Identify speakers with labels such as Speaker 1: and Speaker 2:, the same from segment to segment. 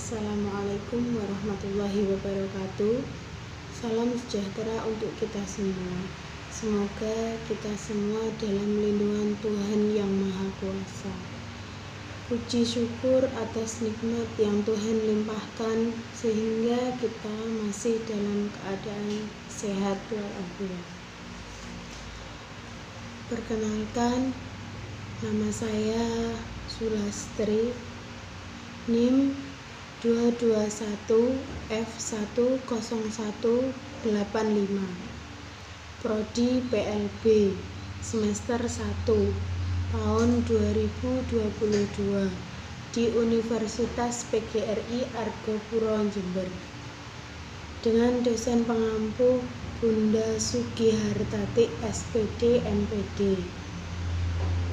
Speaker 1: Assalamualaikum warahmatullahi wabarakatuh. Salam sejahtera untuk kita semua. Semoga kita semua dalam lindungan Tuhan yang Maha Kuasa. Puji syukur atas nikmat yang Tuhan limpahkan sehingga kita masih dalam keadaan sehat walafiat. Perkenalkan, nama saya Sulastri, NIM 221F10185, Prodi PLB, semester 1, tahun 2022 di Universitas PGRI Argopuro Jember, dengan dosen pengampu Bunda Sugihartati SPD MPD.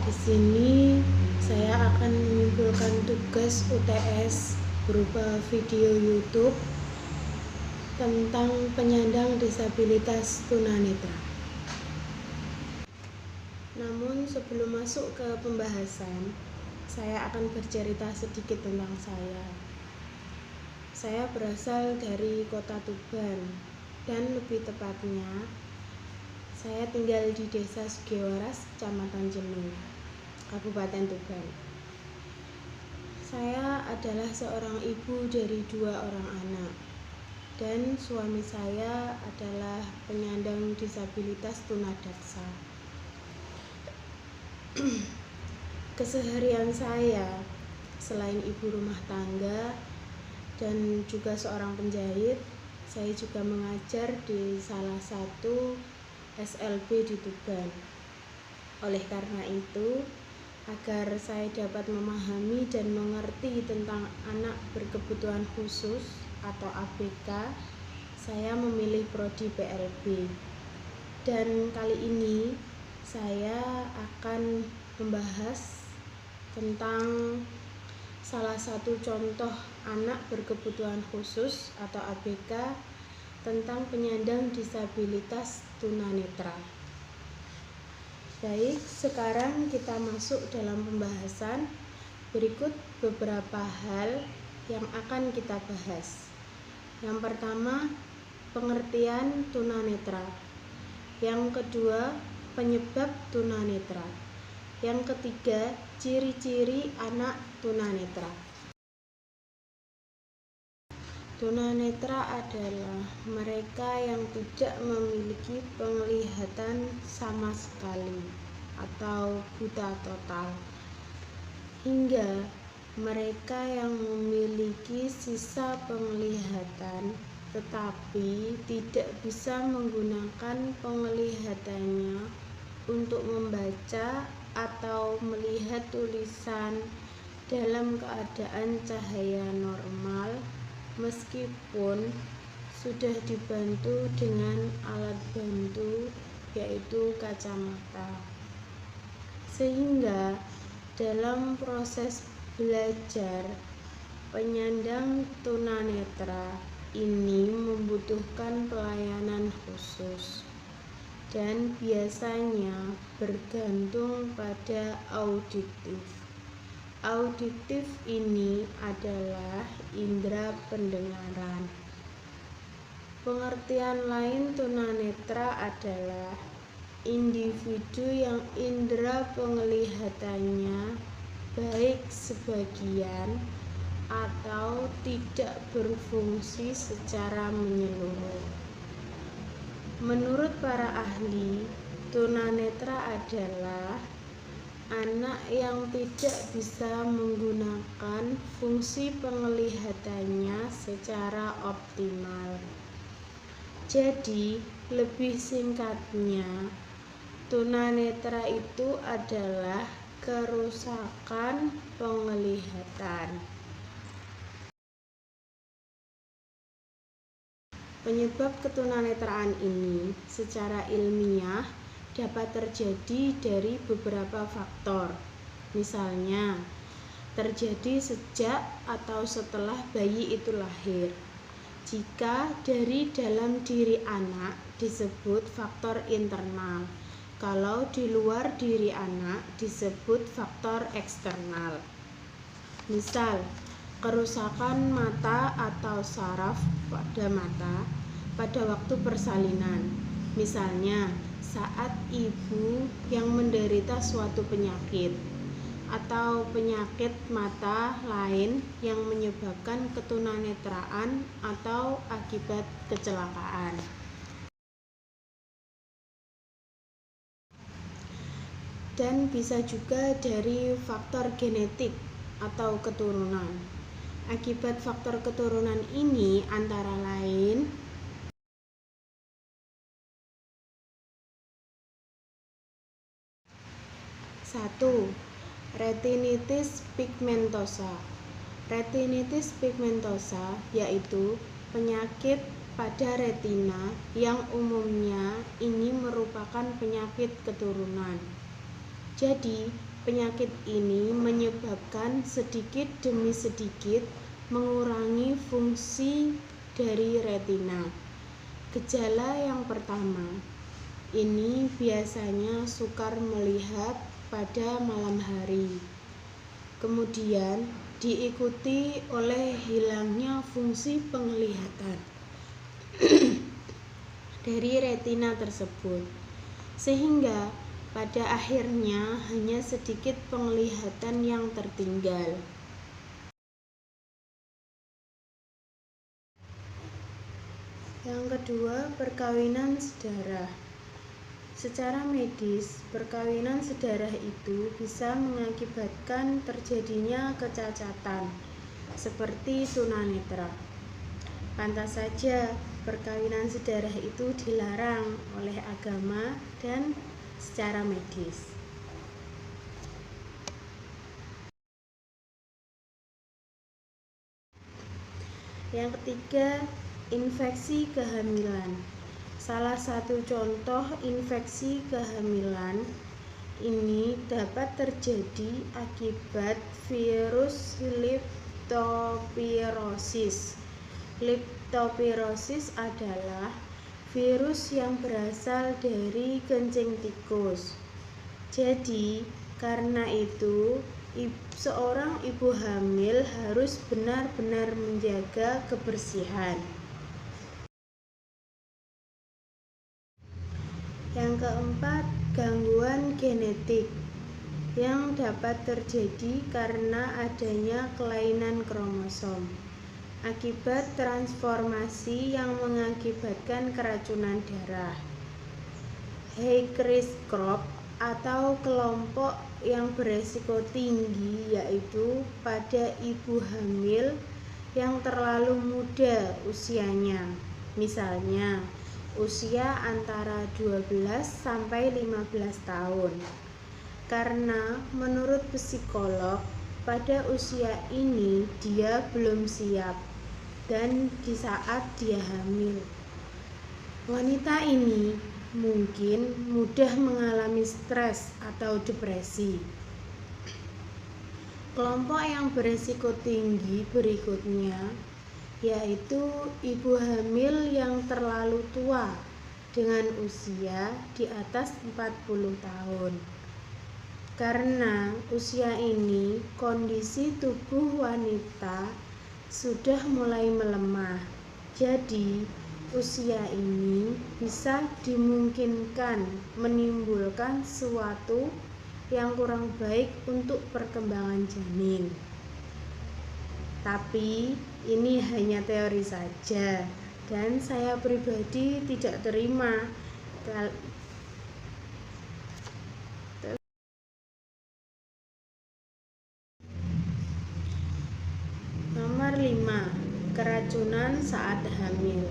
Speaker 1: Di sini saya akan menyimpulkan tugas UTS berupa video YouTube tentang penyandang disabilitas tunanetra. Namun sebelum masuk ke pembahasan, saya akan bercerita sedikit tentang saya. Saya berasal dari Kota Tuban, dan lebih tepatnya saya tinggal di Desa Sugiwaras, Kecamatan Jenuh, Kabupaten Tuban. Saya adalah seorang ibu dari 2 orang anak, dan suami saya adalah penyandang disabilitas tunadaksa. Keseharian saya, selain ibu rumah tangga dan juga seorang penjahit, saya juga mengajar di salah satu SLB di Tuban. Oleh karena itu, agar saya dapat memahami dan mengerti tentang anak berkebutuhan khusus atau ABK, saya memilih prodi PLB. Dan kali ini saya akan membahas tentang salah satu contoh anak berkebutuhan khusus atau ABK tentang penyandang disabilitas tunanetra. Baik, sekarang kita masuk dalam pembahasan. Berikut beberapa hal yang akan kita bahas. Yang pertama, pengertian tunanetra. Yang kedua, penyebab tunanetra. Yang ketiga, ciri-ciri anak tunanetra. Tunanetra adalah mereka yang tidak memiliki penglihatan sama sekali atau buta total, hingga mereka yang memiliki sisa penglihatan tetapi tidak bisa menggunakan penglihatannya untuk membaca atau melihat tulisan dalam keadaan cahaya normal, meskipun sudah dibantu dengan alat bantu yaitu kacamata. Sehingga dalam proses belajar, penyandang tunanetra ini membutuhkan pelayanan khusus dan biasanya bergantung pada auditif. Auditif ini adalah indera pendengaran. Pengertian lain tunanetra adalah individu yang indera penglihatannya baik sebagian atau tidak berfungsi secara menyeluruh. Menurut para ahli, tunanetra adalah anak yang tidak bisa menggunakan fungsi penglihatannya secara optimal. Jadi, lebih singkatnya, tunanetra itu adalah kerusakan penglihatan. Penyebab ketunanetraan ini secara ilmiah dapat terjadi dari beberapa faktor. Misalnya, terjadi sejak atau setelah bayi itu lahir. Jika dari dalam diri anak disebut faktor internal. Kalau di luar diri anak disebut faktor eksternal. Misal, kerusakan mata atau saraf pada mata pada waktu persalinan. Misalnya, saat ibu yang menderita suatu penyakit atau penyakit mata lain yang menyebabkan ketunanetraan atau akibat kecelakaan. Dan bisa juga dari faktor genetik atau keturunan. Akibat faktor keturunan ini antara lain satu, retinitis pigmentosa. Retinitis pigmentosa yaitu penyakit pada retina yang umumnya ini merupakan penyakit keturunan. Jadi, penyakit ini menyebabkan sedikit demi sedikit mengurangi fungsi dari retina. Gejala yang pertama, ini biasanya sukar melihat pada malam hari. Kemudian diikuti oleh hilangnya fungsi penglihatan dari retina tersebut, sehingga pada akhirnya hanya sedikit penglihatan yang tertinggal. Yang kedua, perkawinan sedarah. Secara medis, perkawinan sedarah itu bisa mengakibatkan terjadinya kecacatan, seperti tunanetra. Pantas saja, perkawinan sedarah itu dilarang oleh agama dan secara medis. Yang ketiga, infeksi kehamilan. Salah satu contoh infeksi kehamilan ini dapat terjadi akibat virus leptospirosis. Leptospirosis adalah virus yang berasal dari kencing tikus. Jadi, karena itu, seorang ibu hamil harus benar-benar menjaga kebersihan. Yang keempat, gangguan genetik yang dapat terjadi karena adanya kelainan kromosom akibat transformasi yang mengakibatkan keracunan darah. High risk group atau kelompok yang beresiko tinggi yaitu pada ibu hamil yang terlalu muda usianya, misalnya usia antara 12 sampai 15 tahun. Karena menurut psikolog, pada usia ini dia belum siap dan di saat dia hamil, wanita ini mungkin mudah mengalami stres atau depresi. Kelompok yang berisiko tinggi berikutnya yaitu ibu hamil yang terlalu tua dengan usia di atas 40 tahun. Karena usia ini kondisi tubuh wanita sudah mulai melemah. Jadi, usia ini bisa dimungkinkan menimbulkan sesuatu yang kurang baik untuk perkembangan janin. Tapi ini hanya teori saja dan saya pribadi tidak terima. Nomor 5, keracunan saat hamil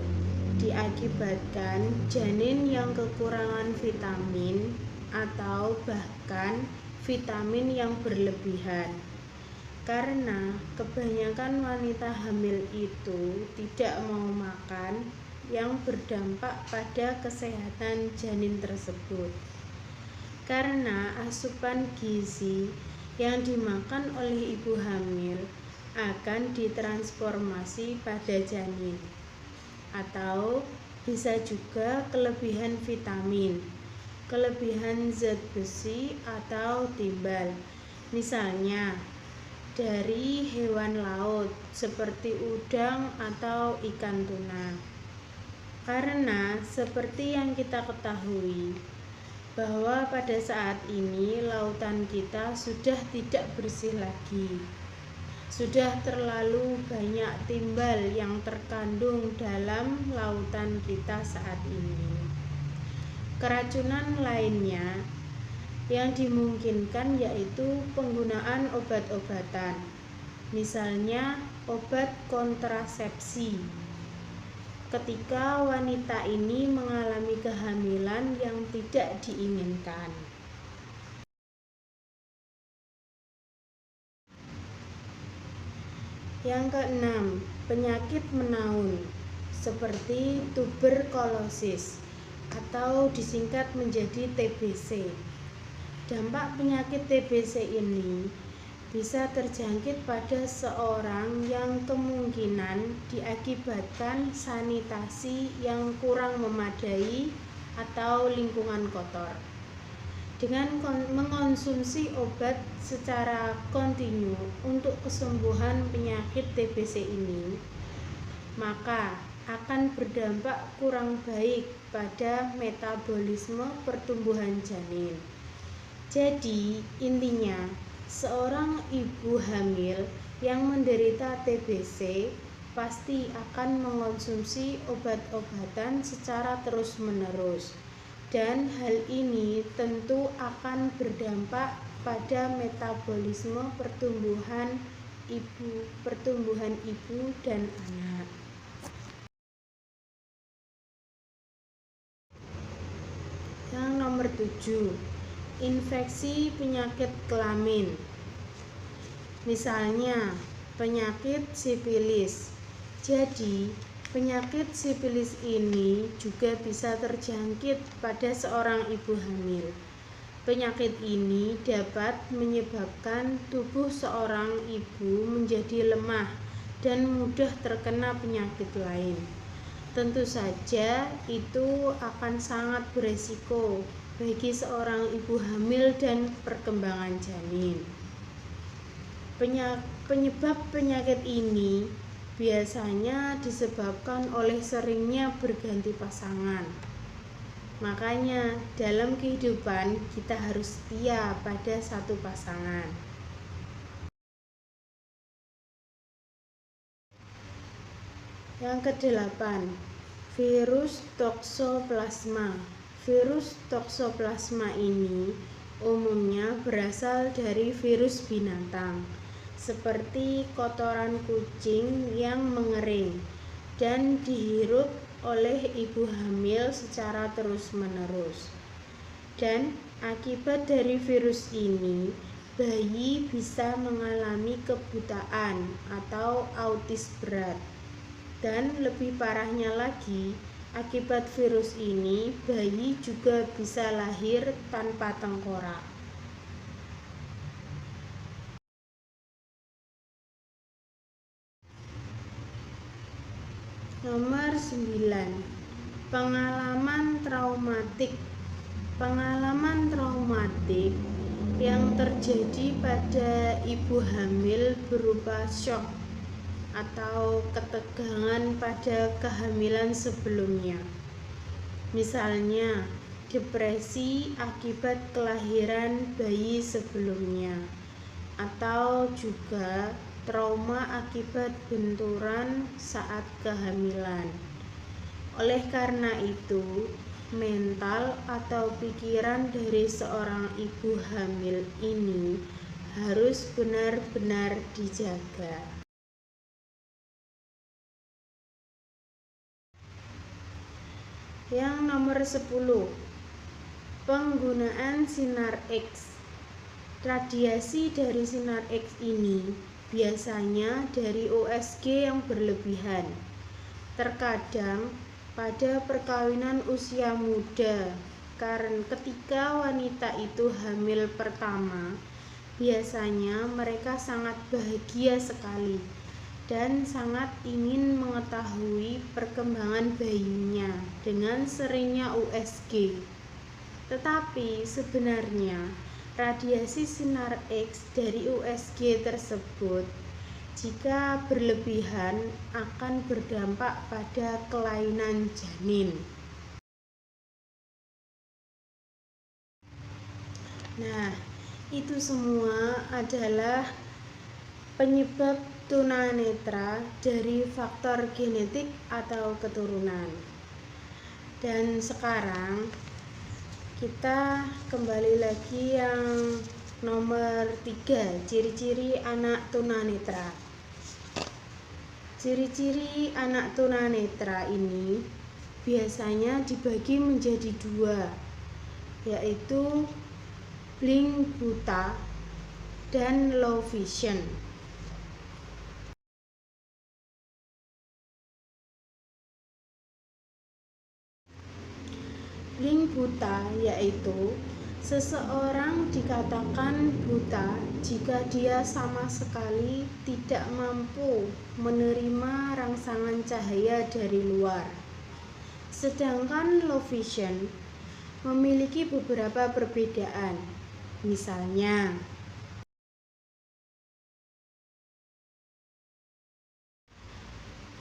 Speaker 1: diakibatkan janin yang kekurangan vitamin atau bahkan vitamin yang berlebihan. Karena kebanyakan wanita hamil itu tidak mau makan yang berdampak pada kesehatan janin tersebut. Karena asupan gizi yang dimakan oleh ibu hamil akan ditransformasi pada janin, atau bisa juga kelebihan vitamin, kelebihan zat besi atau timbal. Misalnya, dari hewan laut seperti udang atau ikan tuna. Karena seperti yang kita ketahui bahwa pada saat ini lautan kita sudah tidak bersih lagi. Sudah terlalu banyak timbal yang terkandung dalam lautan kita saat ini. Keracunan lainnya yang dimungkinkan yaitu penggunaan obat-obatan, misalnya obat kontrasepsi. Ketika wanita ini mengalami kehamilan yang tidak diinginkan. Yang keenam, penyakit menaun seperti tuberkulosis atau disingkat menjadi TBC. Dampak penyakit TBC ini bisa terjangkit pada seorang yang kemungkinan diakibatkan sanitasi yang kurang memadai atau lingkungan kotor. Dengan mengonsumsi obat secara kontinu untuk kesembuhan penyakit TBC ini, maka akan berdampak kurang baik pada metabolisme pertumbuhan janin. Jadi, intinya, seorang ibu hamil yang menderita TBC pasti akan mengonsumsi obat-obatan secara terus-menerus, dan hal ini tentu akan berdampak pada metabolisme pertumbuhan ibu dan anak. Yang nomor 7, infeksi penyakit kelamin. Misalnya, penyakit sifilis. Jadi, penyakit sifilis ini juga bisa terjangkit pada seorang ibu hamil. Penyakit ini dapat menyebabkan tubuh seorang ibu menjadi lemah dan mudah terkena penyakit lain. Tentu saja itu akan sangat beresiko bagi seorang ibu hamil dan perkembangan janin. Penyebab penyakit ini biasanya disebabkan oleh seringnya berganti pasangan. Makanya dalam kehidupan kita harus setia pada satu pasangan. Yang ke-8, virus toksoplasma. Virus toksoplasma ini umumnya berasal dari virus binatang, seperti kotoran kucing yang mengering dan dihirup oleh ibu hamil secara terus-menerus. Dan akibat dari virus ini, bayi bisa mengalami kebutaan atau autis berat. Dan lebih parahnya lagi, akibat virus ini, bayi juga bisa lahir tanpa tengkorak. Nomor 9, pengalaman traumatik. Pengalaman traumatik yang terjadi pada ibu hamil berupa shock atau ketegangan pada kehamilan sebelumnya. Misalnya, depresi akibat kelahiran bayi sebelumnya, atau juga trauma akibat benturan saat kehamilan. Oleh karena itu, mental atau pikiran dari seorang ibu hamil ini harus benar-benar dijaga. Yang nomor 10, penggunaan sinar X. Radiasi dari sinar X ini biasanya dari USG yang berlebihan. Terkadang pada perkawinan usia muda, karena ketika wanita itu hamil pertama, biasanya mereka sangat bahagia sekali dan sangat ingin mengetahui perkembangan bayinya dengan seringnya USG. Tetapi sebenarnya radiasi sinar X dari USG tersebut jika berlebihan akan berdampak pada kelainan janin. Nah, itu semua adalah penyebab tunanetra dari faktor genetik atau keturunan. Dan sekarang kita kembali lagi yang nomor 3, ciri-ciri anak tunanetra. Ciri-ciri anak tunanetra ini biasanya dibagi menjadi 2, yaitu blink buta dan low vision. Blink buta yaitu seseorang dikatakan buta jika dia sama sekali tidak mampu menerima rangsangan cahaya dari luar. Sedangkan low vision memiliki beberapa perbedaan. Misalnya,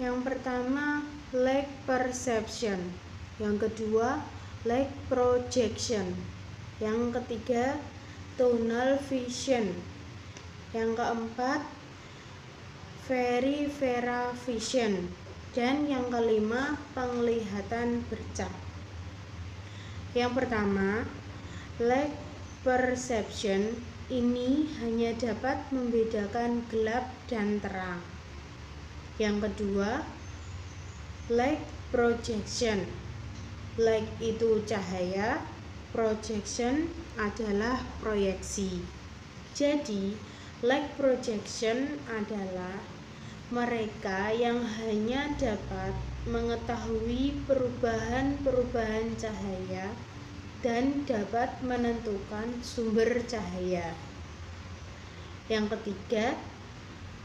Speaker 1: yang pertama light perception, yang kedua light projection, yang ketiga tunnel vision, yang keempat peripheral vision, dan yang kelima penglihatan bercak. Yang pertama, light perception ini hanya dapat membedakan gelap dan terang. Yang kedua, light projection. Light itu cahaya, projection adalah proyeksi. Jadi, light projection adalah mereka yang hanya dapat mengetahui perubahan-perubahan cahaya dan dapat menentukan sumber cahaya. Yang ketiga,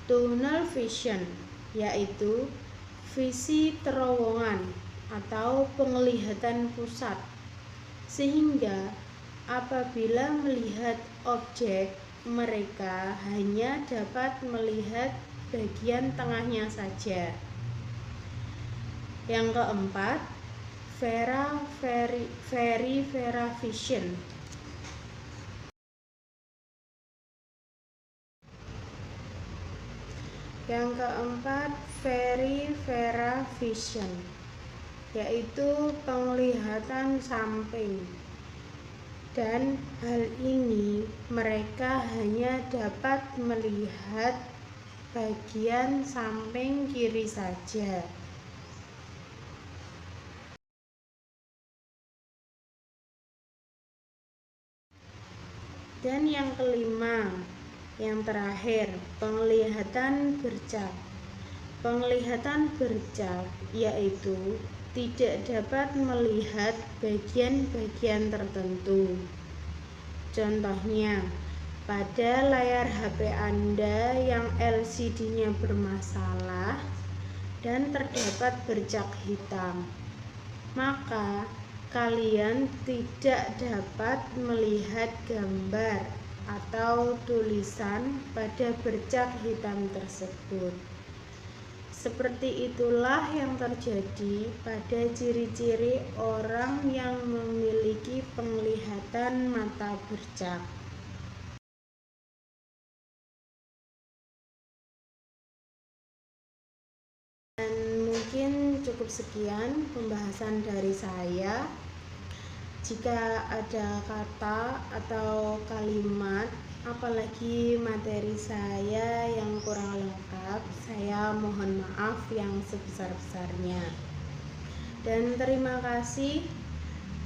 Speaker 1: tunnel vision, yaitu visi terowongan atau penglihatan pusat, sehingga apabila melihat objek mereka hanya dapat melihat bagian tengahnya saja. Yang keempat, peripheral vision. Yang keempat, peripheral vision, yaitu penglihatan samping. Dan hal ini mereka hanya dapat melihat bagian samping kiri saja. Dan yang kelima, yang terakhir, penglihatan bercak. Penglihatan bercak yaitu tidak dapat melihat bagian-bagian tertentu. Contohnya, pada layar HP Anda yang LCD-nya bermasalah dan terdapat bercak hitam, maka kalian tidak dapat melihat gambar atau tulisan pada bercak hitam tersebut. Seperti itulah yang terjadi pada ciri-ciri orang yang memiliki penglihatan mata bercak. Dan mungkin cukup sekian pembahasan dari saya. Jika ada kata atau kalimat, apalagi materi saya yang kurang lengkap, saya mohon maaf yang sebesar-besarnya. Dan terima kasih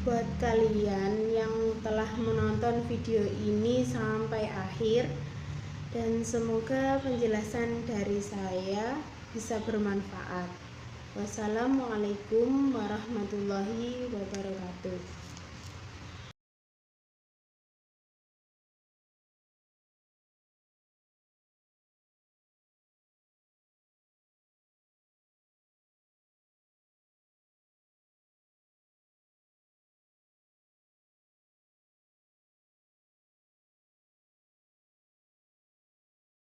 Speaker 1: buat kalian yang telah menonton video ini sampai akhir, dan semoga penjelasan dari saya bisa bermanfaat. Wassalamualaikum warahmatullahi wabarakatuh.